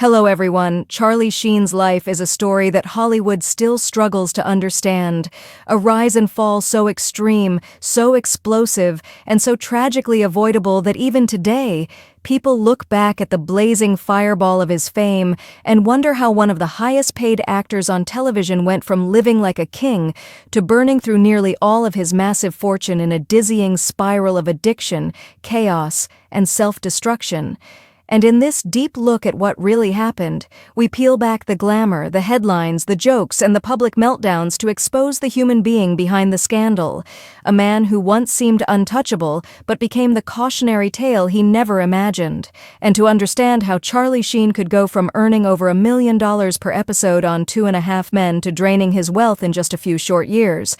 Hello everyone, Charlie Sheen's life is a story that Hollywood still struggles to understand. A rise and fall so extreme, so explosive, and so tragically avoidable that even today, people look back at the blazing fireball of his fame and wonder how one of the highest-paid actors on television went from living like a king to burning through nearly all of his massive fortune in a dizzying spiral of addiction, chaos, and self-destruction. And in this deep look at what really happened, we peel back the glamour, the headlines, the jokes, and the public meltdowns to expose the human being behind the scandal. A man who once seemed untouchable, but became the cautionary tale he never imagined. And to understand how Charlie Sheen could go from earning over $1 million per episode on 2.5 Men to draining his wealth in just a few short years,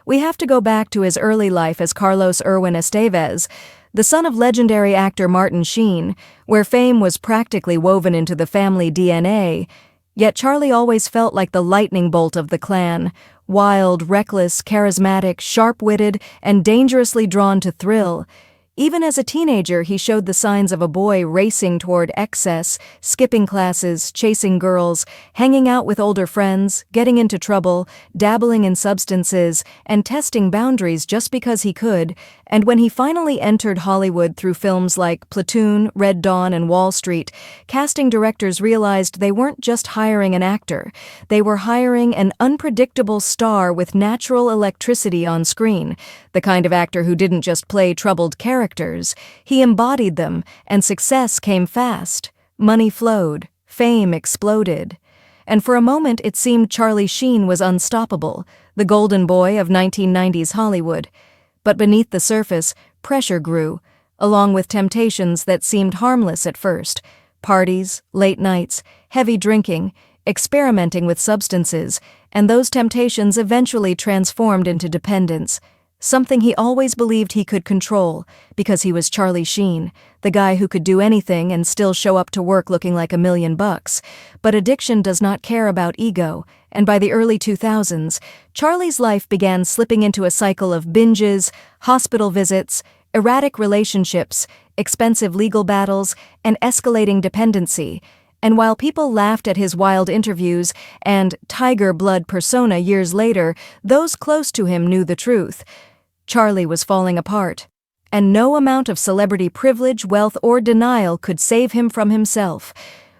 we have to go back to his early life as Carlos Irwin Estevez, the son of legendary actor Martin Sheen, where fame was practically woven into the family DNA. Yet Charlie always felt like the lightning bolt of the clan, wild, reckless, charismatic, sharp-witted, and dangerously drawn to thrill. Even as a teenager, he showed the signs of a boy racing toward excess, skipping classes, chasing girls, hanging out with older friends, getting into trouble, dabbling in substances, and testing boundaries just because he could. And when he finally entered Hollywood through films like Platoon, Red Dawn, and Wall Street, casting directors realized they weren't just hiring an actor. They were hiring an unpredictable star with natural electricity on screen, the kind of actor who didn't just play troubled characters. He embodied them, and success came fast. Money flowed. Fame exploded. And for a moment it seemed Charlie Sheen was unstoppable, the golden boy of 1990s Hollywood. But beneath the surface, pressure grew, along with temptations that seemed harmless at first. Parties, late nights, heavy drinking, experimenting with substances, and those temptations eventually transformed into dependence. Something he always believed he could control, because he was Charlie Sheen, the guy who could do anything and still show up to work looking like $1 million. But addiction does not care about ego, and by the early 2000s, Charlie's life began slipping into a cycle of binges, hospital visits, erratic relationships, expensive legal battles, and escalating dependency. And while people laughed at his wild interviews and tiger blood persona years later, those close to him knew the truth. Charlie was falling apart, and no amount of celebrity privilege, wealth, or denial could save him from himself.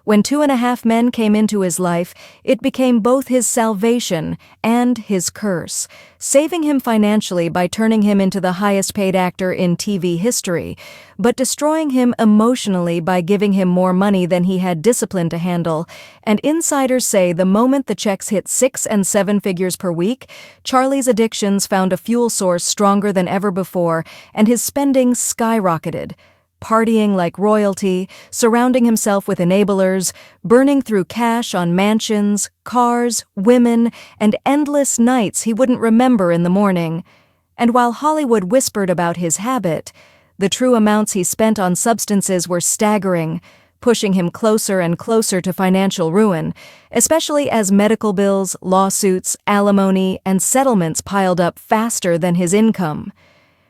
When 2.5 Men came into his life, it became both his salvation and his curse, saving him financially by turning him into the highest-paid actor in TV history, but destroying him emotionally by giving him more money than he had discipline to handle. And insiders say the moment the checks hit 6 and 7 figures per week, Charlie's addictions found a fuel source stronger than ever before, and his spending skyrocketed. Partying like royalty, surrounding himself with enablers, burning through cash on mansions, cars, women, and endless nights he wouldn't remember in the morning. And while Hollywood whispered about his habit, the true amounts he spent on substances were staggering, pushing him closer and closer to financial ruin, especially as medical bills, lawsuits, alimony, and settlements piled up faster than his income.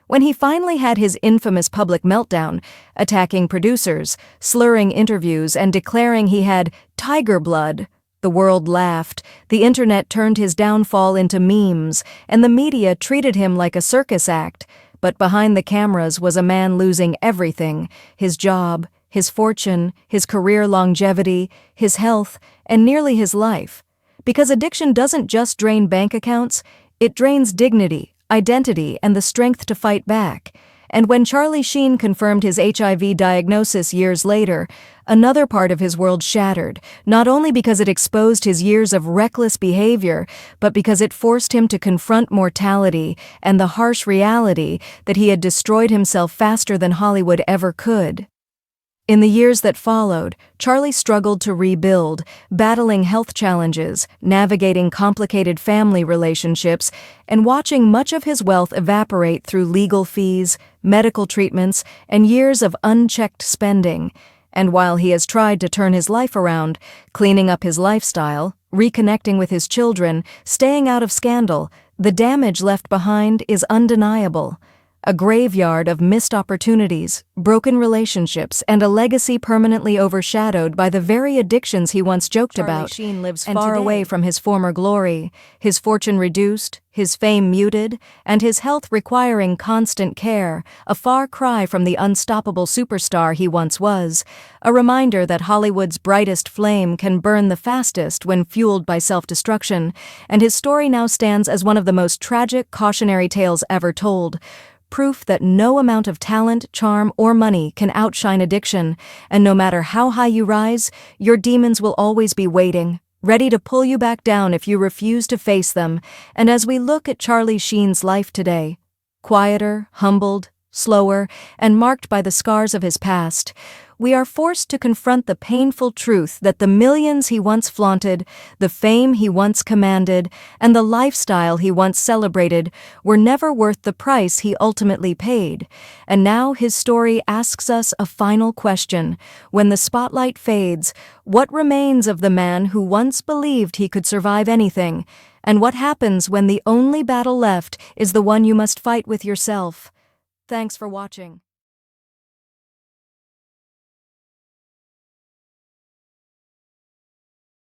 When he finally had his infamous public meltdown, attacking producers, slurring interviews, and declaring he had tiger blood, the world laughed, the internet turned his downfall into memes, and the media treated him like a circus act. But behind the cameras was a man losing everything: his job, his fortune, his career longevity, his health, and nearly his life. Because addiction doesn't just drain bank accounts, it drains dignity, identity, and the strength to fight back. And when Charlie Sheen confirmed his HIV diagnosis years later, another part of his world shattered, not only because it exposed his years of reckless behavior, but because it forced him to confront mortality and the harsh reality that he had destroyed himself faster than Hollywood ever could. In the years that followed, Charlie struggled to rebuild, battling health challenges, navigating complicated family relationships, and watching much of his wealth evaporate through legal fees, medical treatments, and years of unchecked spending. And while he has tried to turn his life around, cleaning up his lifestyle, reconnecting with his children, staying out of scandal, the damage left behind is undeniable. A graveyard of missed opportunities, broken relationships, and a legacy permanently overshadowed by the very addictions he once joked about. Sheen lives far away from his former glory, his fortune reduced, his fame muted, and his health requiring constant care, a far cry from the unstoppable superstar he once was, a reminder that Hollywood's brightest flame can burn the fastest when fueled by self-destruction, and his story now stands as one of the most tragic cautionary tales ever told. Proof that no amount of talent, charm, or money can outshine addiction, and no matter how high you rise, your demons will always be waiting, ready to pull you back down if you refuse to face them. And as we look at Charlie Sheen's life today, quieter, humbled, slower, and marked by the scars of his past, we are forced to confront the painful truth that the millions he once flaunted, the fame he once commanded, and the lifestyle he once celebrated were never worth the price he ultimately paid. And now his story asks us a final question. When the spotlight fades, what remains of the man who once believed he could survive anything? And what happens when the only battle left is the one you must fight with yourself? Thanks for watching.